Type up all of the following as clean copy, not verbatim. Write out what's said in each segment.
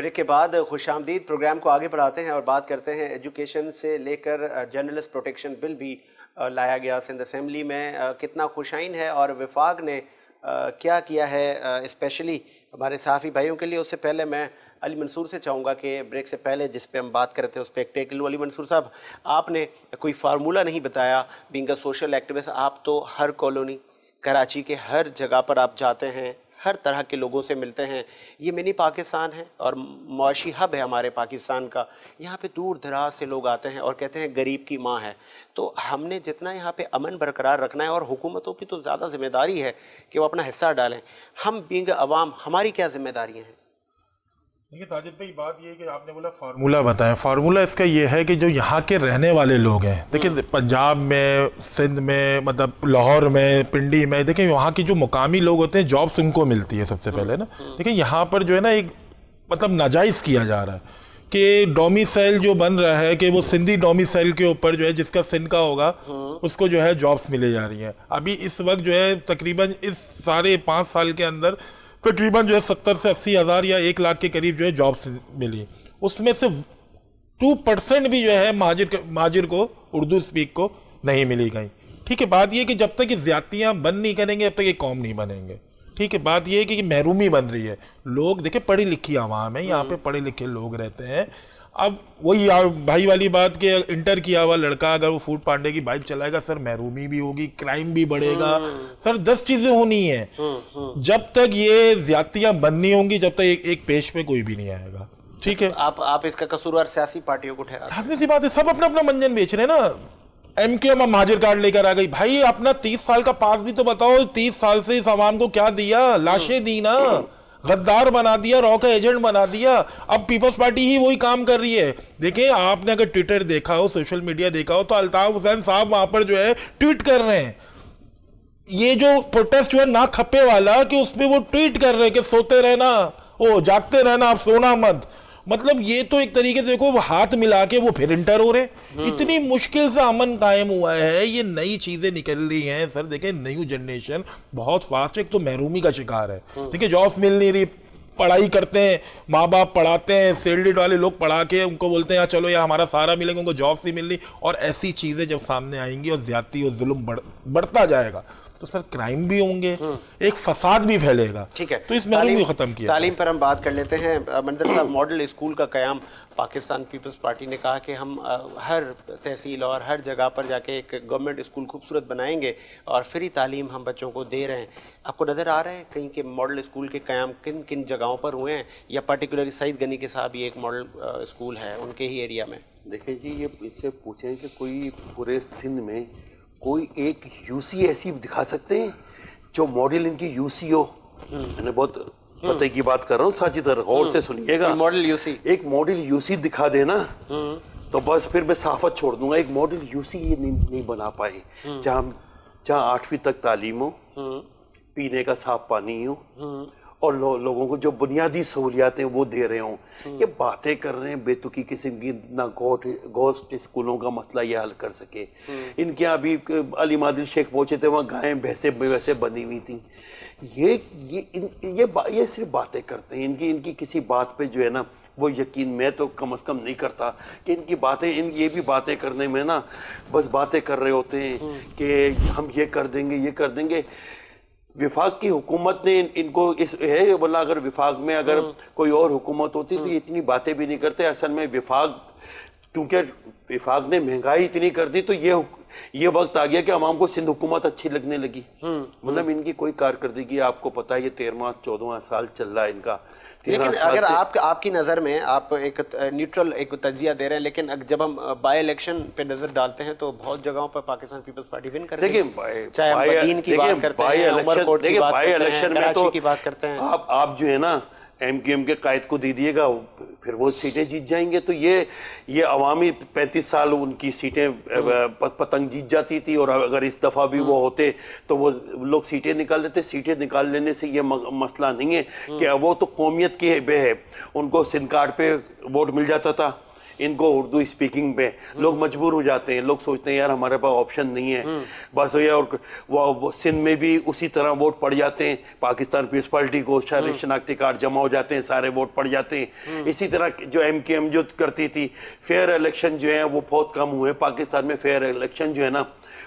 Break के बाद खुशामदीद programme को आगे बढ़ाते हैं और बात करते हैं एजुकेशन से लेकर जर्नलिस्ट प्रोटेक्शन बिल भी लाया गया सिंध असेंबली में। कितना खुशाइन है और वफाक ने क्या किया है स्पेशली हमारे सहाफ़ी भाइयों के लिए। उससे पहले मैं अली मंसूर से चाहूँगा कि ब्रेक से पहले जिस पे हम बात कर रहे थे उस पर एक टेक लो। अली मंसूर साहब, आपने कोई फार्मूला नहीं बताया बीइंग अ सोशल एक्टिविस्ट। आप तो हर कॉलोनी कराची के हर जगह पर आप जाते हैं, हर तरह के लोगों से मिलते हैं। ये मिनी पाकिस्तान है और मुआशी हब है हमारे पाकिस्तान का। यहाँ पे दूर दराज से लोग आते हैं और कहते हैं गरीब की माँ है। तो हमने जितना यहाँ पे अमन बरकरार रखना है और हुकूमतों की तो ज़्यादा जिम्मेदारी है कि वो अपना हिस्सा डालें। हम बीइंग अवाम, हमारी क्या जिम्मेदारियाँ हैं? देखिए साजिद भाई, बात ये है कि आपने बोला फार्मूला बताएं। फार्मूला इसका ये है कि जो यहाँ के रहने वाले लोग हैं, देखिए पंजाब में, सिंध में, मतलब लाहौर में, पिंडी में, देखिए वहाँ की जो मुकामी लोग होते हैं जॉब्स उनको मिलती है सबसे पहले ना। देखिए यहाँ पर जो है ना एक मतलब नाजायज़ किया जा रहा है कि डोमिसाइल जो बन रहा है कि वो सिंधी डोमिसाइल के ऊपर जो है जिसका सिंध का होगा उसको जो है जॉब्स मिले जा रही हैं। अभी इस वक्त जो है तकरीबन इस सारे 5 साल के अंदर तकरीबन जो है 70 से 80 हज़ार या 1 लाख के करीब जो है जॉब्स मिली। उसमें से 2% भी जो है माजिर को उर्दू स्पीक को नहीं मिली गई। ठीक है, बात ये कि जब तक ये ज्यादतियाँ बंद नहीं करेंगे जब तक ये कौम नहीं बनेंगे। ठीक है, बात ये है कि महरूमी बन रही है। लोग देखिए पढ़ी लिखी आवाम है, यहाँ पे पढ़े लिखे लोग रहते हैं। अब वही भाई वाली बात कि इंटर किया हुआ लड़का अगर वो फूड पांडे की बाइक चलाएगा सर, महरूमी भी होगी, क्राइम भी बढ़ेगा सर, 10 चीजें होनी है। जब तक ये ज्यादतियां बंद नहीं होंगी जब तक एक पेश पे कोई भी नहीं आएगा। ठीक है, आप इसका कसूरवार सियासी पार्टियों को ठहरा? आपने सी बात है, सब अपना अपना मंजन बेच रहे हैं ना। एमक्यू में महाजिर कार्ड लेकर आ गई। भाई अपना 30 साल का पास भी तो बताओ, 30 साल से इस आवाम को क्या दिया? लाशें दी ना, गद्दार बना दिया, रॉ का एजेंट बना दिया। अब पीपल्स पार्टी ही वही काम कर रही है। देखिए आपने अगर ट्विटर देखा हो, सोशल मीडिया देखा हो, तो अल्ताफ हुसैन साहब वहां पर जो है ट्वीट कर रहे हैं। ये जो प्रोटेस्ट हुआ ना खप्पे वाला कि उसमें वो ट्वीट कर रहे हैं कि सोते रहना, ओ जागते रहना, आप सोना मत। मतलब ये तो एक तरीके से देखो वो हाथ मिला के वो फिर इंटर हो रहे। इतनी मुश्किल से अमन कायम हुआ है, ये नई चीजें निकल रही हैं सर। देखिए न्यू जनरेशन बहुत फास्ट है, एक तो महरूमी का शिकार है। देखिए जॉब्स मिल नहीं रही, पढ़ाई करते हैं, माँ बाप पढ़ाते हैं, सेलरीड वाले लोग पढ़ा के उनको बोलते हैं यार चलो यार हमारा सहारा मिलेगा, उनको जॉब्स ही मिल रही। और ऐसी चीजें जब सामने आएंगी और ज्यादती और जुल्म बढ़ता जाएगा तो सर क्राइम भी होंगे, एक फसाद भी फैलेगा। ठीक है, तो इस महरूमी को खत्म किया। तालीम पर हम बात कर लेते हैं। मंजर साहब, मॉडल स्कूल का कयाम पाकिस्तान पीपल्स पार्टी ने कहा कि हम हर तहसील और हर जगह पर जाके एक गवर्नमेंट स्कूल खूबसूरत बनाएंगे और फ्री तालीम हम बच्चों को दे रहे हैं। आपको नज़र आ रहा है कहीं के मॉडल स्कूल के कयाम किन किन जगहों पर हुए हैं, या पर्टिकुलरली सईद गनी के साहब ये एक मॉडल स्कूल है उनके ही एरिया में? देखिए जी, ये इससे पूछें कि कोई पूरे सिंध में कोई एक यूसी ऐसी दिखा सकते हैं जो मॉडल इनकी यूसी हो? मैंने बहुत पते की बात कर रहा हूँ साजिद, गौर से सुनिएगा। मॉडल यूसी, एक मॉडल यूसी दिखा देना तो बस फिर मैं साफत छोड़ दूंगा। एक मॉडल यूसी ये नहीं बना पाए जहाँ 8वीं तक तालीम हो, पीने का साफ पानी हो और लोगों को जो बुनियादी सहूलियातें वो दे रहे हों। ये बातें कर रहे हैं बेतुकी किस्म की, ना गोश्त स्कूलों का मसला ये हल कर सके। इनके यहाँ अभी अली मादिल शेख पहुंचे थे, वहाँ गायें भैंसे बंधी हुई थी। ये सिर्फ बातें करते हैं। इनकी किसी बात पे जो है ना वो यकीन मैं तो कम से कम नहीं करता कि इनकी बातें ये भी बातें करने में ना बस बातें कर रहे होते हैं कि हम ये कर देंगे। विफाक की हुकूमत ने इनको इस है, बोला अगर विफाक में अगर कोई और हुकूमत होती तो ये इतनी बातें भी नहीं करते। असल में विफाक, क्योंकि विफाक ने महंगाई इतनी कर दी तो ये वक्त आ गया कि अवाम को सिंध हुकूमत अच्छी लगने लगी। मतलब इनकी कोई कारकर्दगी, आपको पता है ये 13वां-14वां साल चल रहा है इनका। लेकिन अगर आपकी नज़र में आप एक न्यूट्रल एक तजिया दे रहे हैं, लेकिन जब हम बाय इलेक्शन पे नजर डालते हैं तो बहुत जगहों पर पाकिस्तान पीपल्स पार्टी विन कर रही है। चाहे हम बदीन की बात करते हैं, उमरकोट की बात करते हैं, कराची की बात करते हैं। आप जो है ना एमक्यूएम के कायद को दे दिएगा, फिर वो सीटें जीत जाएंगे। तो ये अवामी 35 साल उनकी सीटें पतंग जीत जाती थी, और अगर इस दफ़ा भी वो होते तो वो लोग सीटें निकाल लेते। सीटें निकाल लेने से ये मसला नहीं है कि वो तो कौमियत के बे है, उनको सिंध कार्ड पे वोट मिल जाता था। इनको उर्दू स्पीकिंग पे लोग मजबूर हो जाते हैं, लोग सोचते हैं यार हमारे पास ऑप्शन नहीं है बस ये। और वो सिंध में भी उसी तरह वोट पड़ जाते हैं, पाकिस्तान पीपल्स पार्टी को शनाख्ती कार्ड जमा हो जाते हैं, सारे वोट पड़ जाते हैं। इसी तरह जो MKM जो करती थी, फेयर इलेक्शन जो है वो बहुत कम हुए पाकिस्तान में। फेयर इलेक्शन जो है ना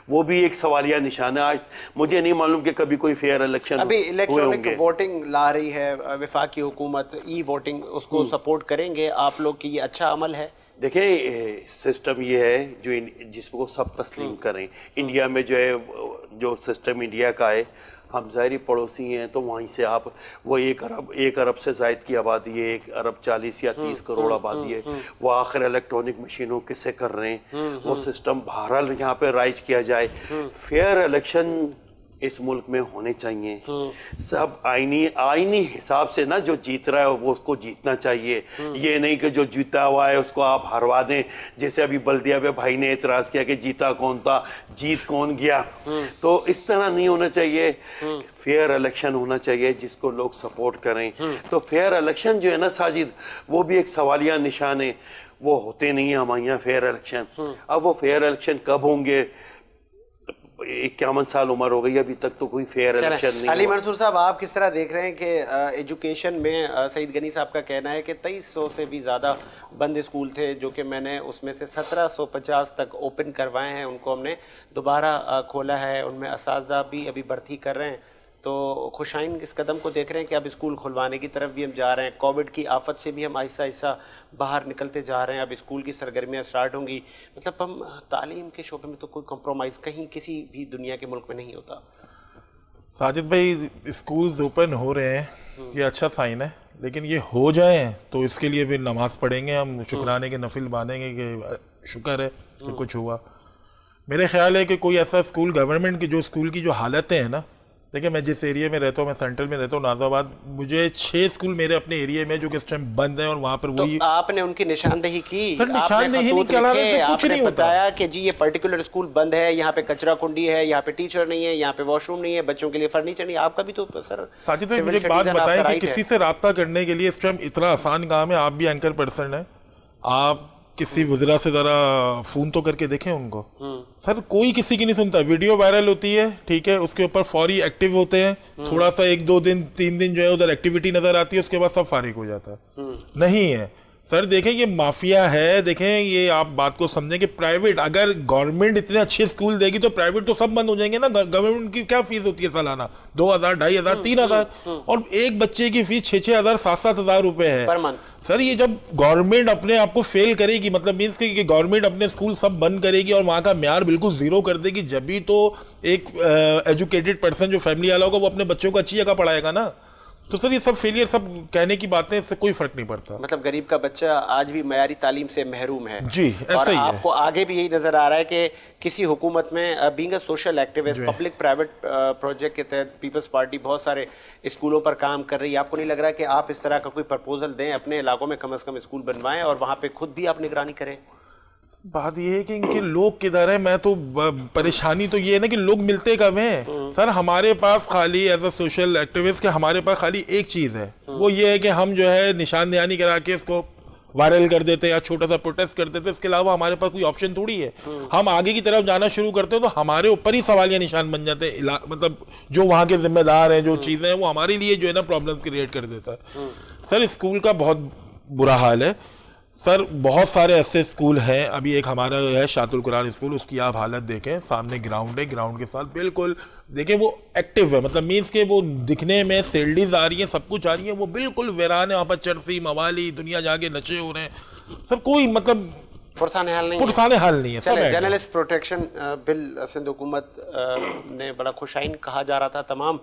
वो भी एक सवालिया निशान है। आज मुझे नहीं मालूम कि कभी कोई फेयर इलेक्शन अभी इलेक्ट्रॉनिक वोटिंग ला रही है वफाकी हुकूमत, ई वोटिंग, उसको सपोर्ट करेंगे आप लोग कि ये अच्छा अमल है? देखिए सिस्टम ये है जो जिसको सब तस्लीम करें। इंडिया में जो है जो सिस्टम इंडिया का है, हम ज़ाहिरी पड़ोसी हैं तो वहीं से आप वो 1 अरब से जायद की आबादी है, 1 अरब 40 या 30 करोड़ आबादी है, वो आखिर इलेक्ट्रॉनिक मशीनों किससे कर रहे हैं? वो सिस्टम बहरहाल यहाँ पे राइज किया जाए। फेयर इलेक्शन इस मुल्क में होने चाहिए, सब आईनी हिसाब से ना, जो जीत रहा है वो उसको जीतना चाहिए। ये नहीं कि जो जीता हुआ है उसको आप हरवा दें, जैसे अभी बल्दिया पे भाई ने एतराज किया कि जीता कौन था, जीत कौन गया। तो इस तरह नहीं होना चाहिए। फेयर इलेक्शन होना चाहिए जिसको लोग सपोर्ट करें। तो फेयर इलेक्शन जो है ना साजिद, वो भी एक सवालिया निशान है, वो होते नहीं है हमारे यहाँ फेयर इलेक्शन। अब वो फेयर इलेक्शन कब होंगे? 51 साल उम्र हो गई, अभी तक तो कोई फेयर इलेक्शन नहीं। अली मंसूर साहब, आप किस तरह देख रहे हैं कि एजुकेशन में सईद गनी साहब का कहना है कि 2300 से भी ज़्यादा बंद स्कूल थे, जो कि मैंने उसमें से 1750 तक ओपन करवाए हैं, उनको हमने दोबारा खोला है, उनमें असातिज़ा भी अभी भर्ती कर रहे हैं। तो खुशाइन इस कदम को देख रहे हैं कि अब स्कूल खुलवाने की तरफ भी हम जा रहे हैं, कोविड की आफत से भी हम आहिस्ता आहिस्ता बाहर निकलते जा रहे हैं, अब स्कूल की सरगर्मियाँ स्टार्ट होंगी। मतलब हम तालीम के शोबे में तो कोई कंप्रोमाइज़ कहीं किसी भी दुनिया के मुल्क में नहीं होता। साजिद भाई, स्कूल्स ओपन हो रहे हैं, ये अच्छा साइन है, लेकिन ये हो जाए तो इसके लिए भी नमाज पढ़ेंगे, हम शुक्राने के नफिल बांधेंगे कि शुक्र है कि कुछ हुआ। मेरे ख्याल है कि कोई ऐसा स्कूल गवर्नमेंट की जो स्कूल की जो हालतें हैं ना, देखिए मैं जिस एरिया में रहता हूँ, मैं सेंट्रल में रहता हूँ नाज़ाबाद, मुझे 6 स्कूल मेरे अपने एरिया में जो कि इस टाइम बंद है, और वहाँ पर वही। तो आपने उनकी निशानदेही की? सर निशानदेही नहीं, कुछ नहीं बताया कि जी ये पर्टिकुलर स्कूल बंद है, यहाँ पे कचरा कुंडी है, यहाँ पे टीचर नहीं है, यहाँ पे वॉशरूम नहीं है, बच्चों के लिए फर्नीचर नहीं है। आपका भी तो सर साजिद भाई मुझे एक बात बताएं कि किसी से रब्ता करने के लिए इस टाइम इतना आसान काम है। आप भी एंकर पर्सन है, आप किसी वज़रा से ज़रा फ़ोन तो करके देखें उनको। सर कोई किसी की नहीं सुनता, वीडियो वायरल होती है, ठीक है, उसके ऊपर फौरी एक्टिव होते हैं, थोड़ा सा 1-2 दिन 3 दिन जो है उधर एक्टिविटी नज़र आती है, उसके बाद सब फारिग हो जाता है। नहीं है सर, देखें ये माफिया है। देखें ये आप बात को समझें कि प्राइवेट, अगर गवर्नमेंट इतने अच्छे स्कूल देगी तो प्राइवेट तो सब बंद हो जाएंगे ना। गवर्नमेंट की क्या फीस होती है सालाना? 2000, 2500, 3000, और एक बच्चे की फीस 6-6 हज़ार, 7-7 हज़ार रुपए है पर मंथ। सर ये जब गवर्नमेंट अपने आप को फेल करेगी, मतलब मीन्स कि गवर्नमेंट अपने स्कूल सब बंद करेगी और वहाँ का म्यार बिल्कुल जीरो कर देगी, जब भी तो एक एजुकेटेड पर्सन जो फैमिली वाला होगा वो अपने बच्चों को अच्छी जगह पढ़ाएगा ना। तो सर ये सब फेलियर, सब कहने की बातें, इससे कोई फर्क नहीं पड़ता। मतलब गरीब का बच्चा आज भी मयारी तालीम से महरूम है। जी ऐसा ही है। आपको आगे भी यही नजर आ रहा है कि किसी हुकूमत में being a social activist, public private project के तहत पीपल्स पार्टी बहुत सारे स्कूलों पर काम कर रही है। आपको नहीं लग रहा है कि आप इस तरह का कोई प्रपोजल दें, अपने इलाकों में कम से कम स्कूल बनवाएं और वहाँ पे खुद भी आप निगरानी करें? बात ये है कि इनके लोग किधर है, मैं तो परेशानी तो ये है ना कि लोग मिलते कब हैं। सर हमारे पास खाली एज अ सोशल एक्टिविस्ट के हमारे पास खाली एक चीज़ है, वो ये है कि हम जो है निशानदहानी करा के इसको वायरल कर देते हैं या छोटा सा प्रोटेस्ट कर देते हैं। इसके अलावा हमारे पास कोई ऑप्शन थोड़ी है। हम आगे की तरफ जाना शुरू करते हैं तो हमारे ऊपर ही सवालिया निशान बन जाते हैं, मतलब जो वहाँ के जिम्मेदार हैं, जो चीज़ें हैं, वो हमारे लिए जो है ना प्रॉब्लम्स क्रिएट कर देता है। सर स्कूल का बहुत बुरा हाल है सर, बहुत सारे ऐसे स्कूल हैं। अभी एक हमारा है शातुल कुरान स्कूल, उसकी आप हालत देखें, सामने ग्राउंड है, ग्राउंड के साथ बिल्कुल देखें वो एक्टिव है, मतलब मीन्स के वो दिखने में सेल्डीज आ रही है, सब कुछ आ रही है, वो बिल्कुल वीरान है, वहाँ पर चरसी मवाली दुनिया जाके नशे हो रहे हैं। सर कोई मतलब पुरसाने हाल नहीं है। जर्नलिस्ट प्रोटेक्शन बिल सिंध हुकूमत ने बड़ा खुशाइन कहा जा रहा था तमाम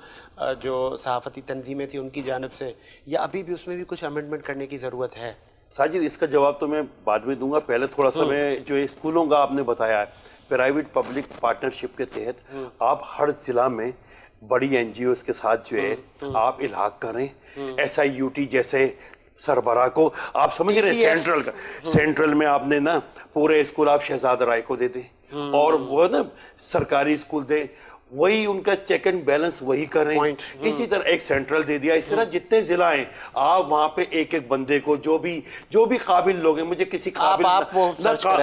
जो सहाफ़ती तंजीमें थी उनकी जानिब से, या अभी भी उसमें भी कुछ अमेंडमेंट करने की ज़रूरत है? साजिद इसका जवाब तो मैं बाद में दूंगा, पहले थोड़ा सा मैं जो स्कूलों का आपने बताया है, प्राइवेट पब्लिक पार्टनरशिप के तहत आप हर जिला में बड़ी NGOs के साथ जो है आप इलाक़ करें। SIUT जैसे सरबराह को आप समझ रहे हैं, सेंट्रल में आपने ना पूरे स्कूल आप शहजाद राय को दे दें, और वो ना सरकारी स्कूल दें, वही उनका चेक एंड बैलेंस वही करें। इसी तरह एक सेंट्रल दे दिया, इस तरह जितने जिला हैं आप वहां पे एक एक बंदे को जो भी काबिल लोग हैं, मुझे किसी काबिल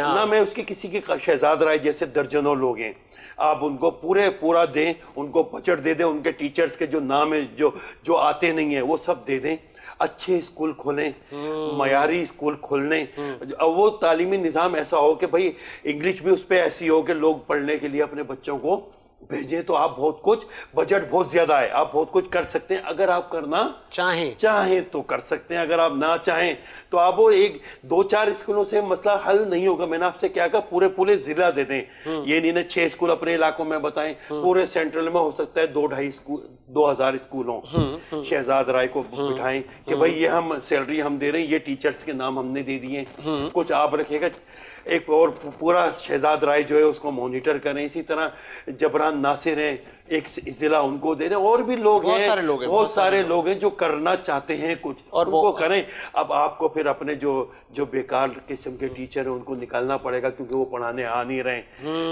ना मैं उसकी किसी के शहजाद राय जैसे दर्जनों लोग हैं, आप उनको पूरा दें, उनको बजट दे दें, उनके टीचर्स के जो नाम है जो आते नहीं है वो सब दे दें, अच्छे स्कूल खोलें, मयारी स्कूल खोलने। अब वो तालीमी निज़ाम ऐसा हो कि भाई इंग्लिश भी उस पर ऐसी हो कि लोग पढ़ने के लिए अपने बच्चों को भेजें, तो आप बहुत कुछ, बजट बहुत ज्यादा है, आप बहुत कुछ कर सकते हैं। अगर आप करना चाहें तो कर सकते हैं, अगर आप ना चाहें तो आप वो 1-2-4 स्कूलों से मसला हल नहीं होगा। मैंने आपसे क्या कहा, पूरे जिला दे दें, ये नहीं ना 6 स्कूल अपने इलाकों में बताएं, पूरे सेंट्रल में हो सकता है 2,500 स्कूल हों, शहजाद राय को बिठाएं कि भाई ये हम सैलरी हम दे रहे हैं, ये टीचर्स के नाम हमने दे दिए, कुछ आप रखिएगा, एक और पूरा शहजाद राय जो है उसको मॉनिटर करें। इसी तरह जबरान नासिर हैं, एक जिला उनको दे दें, और भी लोग हैं, बहुत सारे लोग हैं जो करना चाहते हैं कुछ, और उनको करें। अब आपको फिर अपने जो बेकार किस्म के टीचर हैं उनको निकालना पड़ेगा क्योंकि वो पढ़ाने आ नहीं रहे,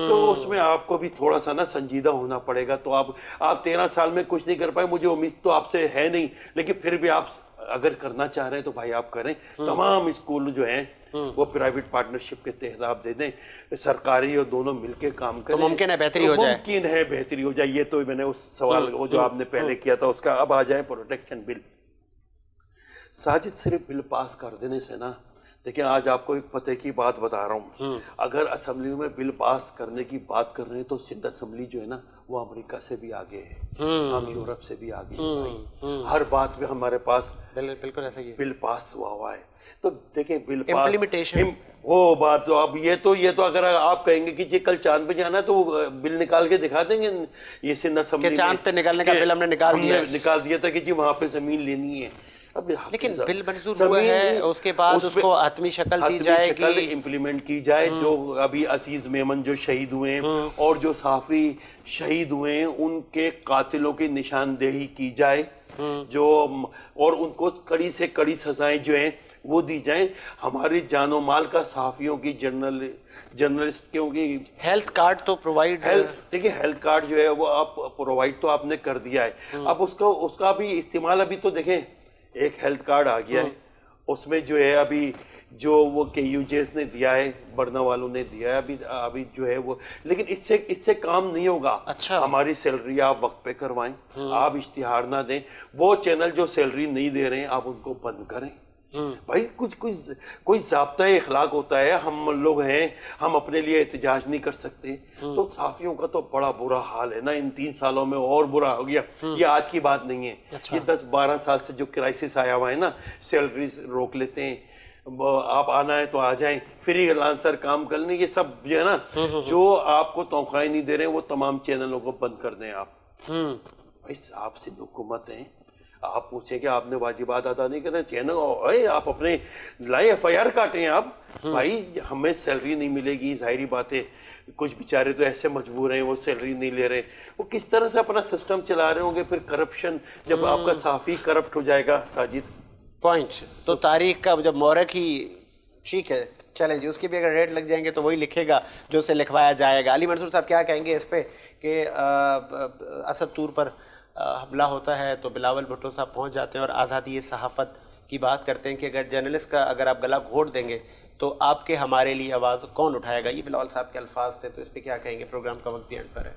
तो उसमें आपको भी थोड़ा सा ना संजीदा होना पड़ेगा। तो आप 13 साल में कुछ नहीं कर पाए, मुझे उम्मीद तो आपसे है नहीं, लेकिन फिर भी आप अगर करना चाह रहे हैं तो भाई आप करें। तमाम स्कूल जो हैं वो प्राइवेट पार्टनरशिप के तहत आप दे दें, सरकारी और दोनों मिलके काम करें, तो मुमकिन है बेहतरी हो जाए, मुमकिन है बेहतरी हो जाए। ये तो मैंने उस सवाल वो जो आपने पहले किया था उसका। अब आ जाए प्रोटेक्शन बिल। साजिद, सिर्फ बिल पास कर देने से ना, देखिए आज आपको एक पते की बात बता रहा हूँ, अगर असेंबली में बिल पास करने की बात कर रहे हैं तो सिंध असेंबली जो है ना वो अमेरिका से भी आगे है, हम यूरोप से भी आगे हैं, हर बात में हमारे पास बिल्कुल ऐसा ही बिल पास हुआ है। तो देखिए बिल इम्प्लीमेंटेशन वो बात, तो अब ये तो अगर आप कहेंगे कि जी कल चांद पे जाना है तो बिल निकाल के दिखा देंगे, ये सिंध असेंबली चांद पे निकालने का बिल हमने निकाल दिया था कि जी वहां पे जमीन लेनी है। अब लेकिन बिल मंजूर हुआ है, उसके बाद उसको आत्मी शक्ल दी जाएगी, इम्प्लीमेंट की जाए। जो अभी असीज मेमन जो शहीद हुए हैं और जो साफी शहीद हुए हैं उनके कातिलों की निशानदेही की जाए, जो और उनको कड़ी से कड़ी सजाएं जो हैं वो दी जाए। हमारी जानो माल का सहाफियों की जर्नलिस्टों की हेल्थ कार्ड तो प्रोवाइड, देखिए हेल्थ कार्ड जो है वो आप प्रोवाइड तो आपने कर दिया है, अब उसका भी इस्तेमाल अभी तो देखें, एक हेल्थ कार्ड आ गया है, उसमें जो है अभी जो वो KUJs ने दिया है, बरना वालों ने दिया है, अभी जो है वो, लेकिन इससे काम नहीं होगा। अच्छा, हमारी सैलरी आप वक्त पे करवाएं, आप इश्तिहार ना दें, वो चैनल जो सैलरी नहीं दे रहे हैं आप उनको बंद करें। भाई कोई ज़ाब्ता इखलाक होता है, हम लोग हैं, हम अपने लिए एहतजाज नहीं कर सकते, तो सहाफ़ियों का तो बड़ा बुरा हाल है ना, इन 3 सालों में और बुरा हो गया। ये आज की बात नहीं है, ये 10-12 साल से जो क्राइसिस आया हुआ है ना, सैलरीज रोक लेते हैं, आप आना है तो आ जाएं, फ्री लांसर काम कर लें, ये सब जो है ना, जो आपको तनख्वाहें नहीं दे रहे हैं वो तमाम चैनलों को बंद कर दें आप। भाई आप सिंध हुकूमत हैं, आप पूछें कि आपने वाजिबात अदा नहीं करे, चैनल आप अपने लाए FIR काटें आप, भाई हमें सैलरी नहीं मिलेगी, जाहिर बात है कुछ बेचारे तो ऐसे मजबूर हैं वो सैलरी नहीं ले रहे, वो किस तरह से अपना सिस्टम चला रहे होंगे। फिर करप्शन, जब आपका साफी करप्ट हो जाएगा साजिद, पॉइंट तो तारीख का जब मौरक ही ठीक है चलें जी, उसकी भी अगर रेट लग जाएंगे तो वही लिखेगा जो उसे लिखवाया जाएगा। अली मंसूर साहब क्या कहेंगे इस पे कि असद तूर पर हमला होता है तो बिलावल भुट्टो साहब पहुंच जाते हैं और आज़ादी सहाफ़त की बात करते हैं कि अगर जर्नलिस्ट का अगर आप गला घोट देंगे तो आपके हमारे लिए आवाज़ कौन उठाएगा, ये बिलावल साहब के अल्फाज थे, तो इस पर क्या कहेंगे? प्रोग्राम का वक्त भी एंड पर है।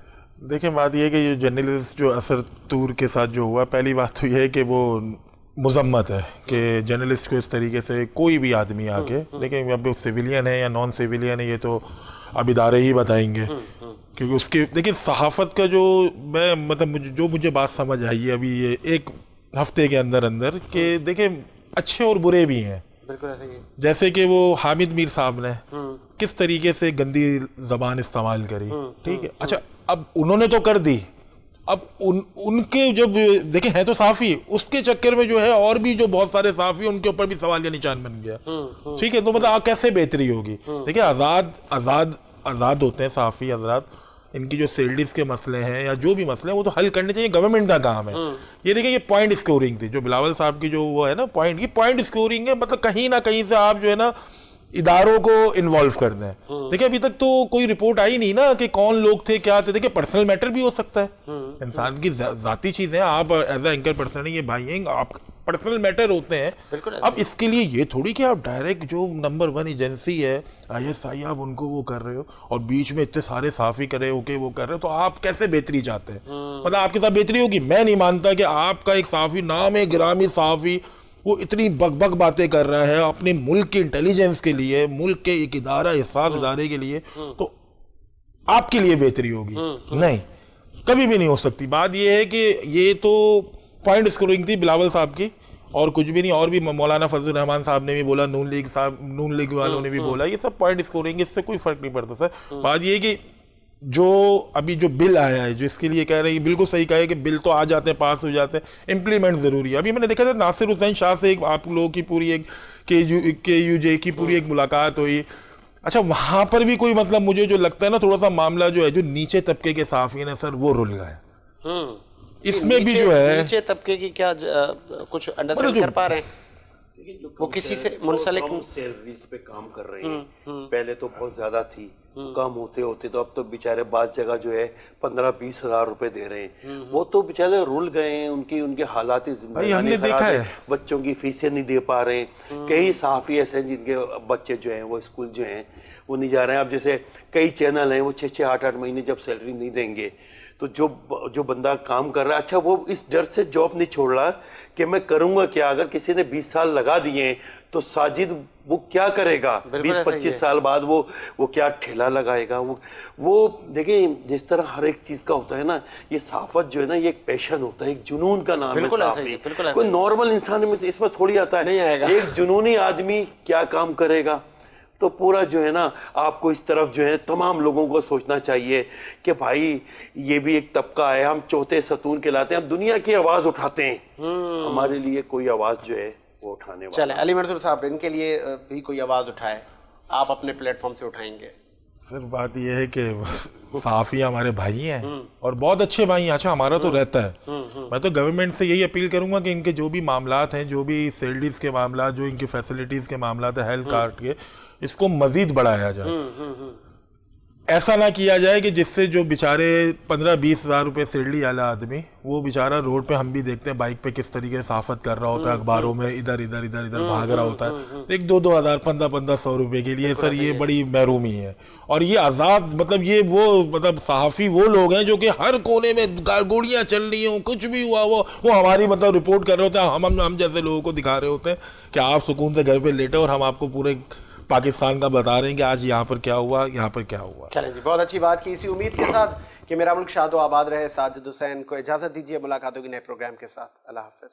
देखिए बात यह है कि ये जर्नलिस्ट जो असद तूर के साथ जो हुआ, पहली बात तो यह है कि वो मुजम्मत है कि जर्नलिस्ट को इस तरीके से कोई भी आदमी आके, देखिए अब वो सिविलियन है या नॉन सिविलियन है ये तो अब इदारे ही बताएंगे, क्योंकि उसके देखिए सहाफ़त का जो मैं मतलब मुझे बात समझ आई है अभी ये 1 हफ्ते के अंदर कि देखिए अच्छे और बुरे भी हैं, बिल्कुल ऐसे ही, जैसे कि वो हामिद मीर साहब ने किस तरीके से गंदी ज़बान इस्तेमाल करी, ठीक है, अच्छा अब उन्होंने तो कर दी, अब उनके जब देखें है तो साफ़ी, उसके चक्कर में जो है और भी जो बहुत सारे साफ़ी उनके ऊपर भी सवाल का निशान बन गया, ठीक है, तो मतलब कैसे बेहतरी होगी। देखिए आज़ाद होते हैं साफ़ी हज़रात, इनकी जो सैलरीज के मसले हैं या जो भी मसले हैं वो तो हल करने चाहिए, गवर्नमेंट का काम है। ये देखिए ये पॉइंट स्कोरिंग थी जो बिलावल साहब की जो वो है ना पॉइंट स्कोरिंग है, मतलब कहीं ना कहीं से आप जो है ना इदारों को इन्वॉल्व कर दें। देखिए अभी तक तो कोई रिपोर्ट आई नहीं ना कि कौन लोग थे क्या थे। देखिए पर्सनल मैटर भी हो सकता है, इंसान की जाती चीज है, आप एज ए एंकर पर्सन है, ये भाई हैं, आप पर्सनल मैटर होते हैं। अब इसके लिए ये थोड़ी कि आप डायरेक्ट जो नंबर 1 एजेंसी है ISI आप उनको वो कर रहे हो और बीच में इतने सारे साफी करे होके वो कर रहे हो, तो आप कैसे बेहतरी चाहते हैं? मतलब आपके साथ बेहतरी होगी? मैं नहीं मानता कि आपका एक साफी, नाम है गिरामी साफी, वो इतनी बकबक बातें कर रहा है अपने मुल्क की इंटेलिजेंस के लिए, मुल्क के एक इदारा हिसाब इदारे के लिए, तो आपके लिए बेहतरी होगी? नहीं, कभी भी नहीं हो सकती। बात ये है कि ये तो पॉइंट स्कोरिंग थी बिलावल साहब की और कुछ भी नहीं। और भी मौलाना फजल रहमान साहब ने भी बोला, नून लीग वालों ने भी बोला, ये सब पॉइंट स्कोरिंग, इससे कोई फर्क नहीं पड़ता सर। बात ये है कि जो अभी जो बिल आया है, जो इसके लिए कह रहे हैं, बिल्कुल सही कहा है कि बिल तो आ जाते हैं, पास हो जाते हैं, इम्प्लीमेंट जरूरी है। अभी मैंने देखा था नासिर हुसैन शाह से एक आप लोगों की पूरी एक KUJ की पूरी एक मुलाकात हुई। अच्छा, वहां पर भी कोई मतलब मुझे जो लगता है ना, थोड़ा सा मामला जो है, जो नीचे तबके के साफी ने सर वो रुल गए। इसमें भी जो है नीचे तबके की क्या कुछ अंडरस्टैंड कर पा रहे हैं? वो किसी से मुंसलिक सैलरीज पे काम कर रहे हैं। पहले तो बहुत ज्यादा थी, कम होते होते तो अब तो बेचारे बात जगह जो है 15-20 हजार रुपए दे रहे हैं। वो तो बेचारे रुल गए हैं, उनके हालात हमने देखा है, बच्चों की फीसें नहीं दे पा रहे हैं। कई सहाफी ऐसे हैं जिनके बच्चे जो हैं वो स्कूल जो हैं वो नहीं जा रहे हैं। अब जैसे कई चैनल हैं वो 6-6, 8-8 महीने जब सैलरी नहीं देंगे तो जो बंदा काम कर रहा है, अच्छा वो इस डर से जॉब नहीं छोड़ रहा कि मैं करूंगा क्या। अगर किसी ने 20 साल लगा दिए तो साजिद वो क्या करेगा 20-25 साल बाद? वो क्या ठेला लगाएगा? वो देखिए, जिस तरह हर एक चीज का होता है ना, ये सहाफत जो है ना, ये एक पैशन होता है, एक जुनून का नाम है सहाफी। कोई नॉर्मल इंसान में इसमें थोड़ी आता है, एक जुनूनी आदमी क्या काम करेगा? तो पूरा जो है ना, आपको इस तरफ जो है तमाम लोगों को सोचना चाहिए कि भाई ये भी एक तबका है, हम चौथे सतून कहलाते हैं, हम दुनिया की आवाज उठाते हैं, हमारे लिए कोई आवाज जो है वो उठाने वाला। चले अली मंसूर साहब, इनके लिए भी कोई आवाज उठाए, आप अपने प्लेटफॉर्म से उठाएंगे? सर बात यह है कि साफी हमारे भाई हैं और बहुत अच्छे भाई हैं। अच्छा, हमारा तो रहता है, मैं तो गवर्नमेंट से यही अपील करूंगा कि इनके जो भी मामलात हैं, जो भी सैलरीज के मामला, जो इनकी फैसिलिटीज के मामलात है, हेल्थ कार्ड के, इसको मजीद बढ़ाया जाए। ऐसा ना किया जाए कि जिससे जो बेचारे 15-20 हजार रुपए सैलरी वाला आदमी, वो बेचारा रोड पे, हम भी देखते हैं बाइक पे किस तरीके से साफत कर रहा होता है, अखबारों में इधर भाग रहा होता है, एक 2-2 हजार 1500 रुपए के लिए। सर ये बड़ी महरूमी है। और ये आजाद मतलब ये वो मतलब सहाफी वो लोग हैं जो कि हर कोने में गोलियां चल रही हो, कुछ भी हुआ वो हमारी मतलब रिपोर्ट कर रहे होते हैं, हम जैसे लोगों को दिखा रहे होते हैं कि आप सुकून से घर पे लेटे और हम आपको पूरे पाकिस्तान का बता रहे हैं कि आज यहाँ पर क्या हुआ, यहाँ पर क्या हुआ। चलें जी, बहुत अच्छी बात की। इसी उम्मीद के साथ कि मेरा मुल्क शादो आबाद रहे, साजिद हुसैन को इजाजत दीजिए। मुलाकात होगी नए प्रोग्राम के साथ। अल्लाह हाफिज।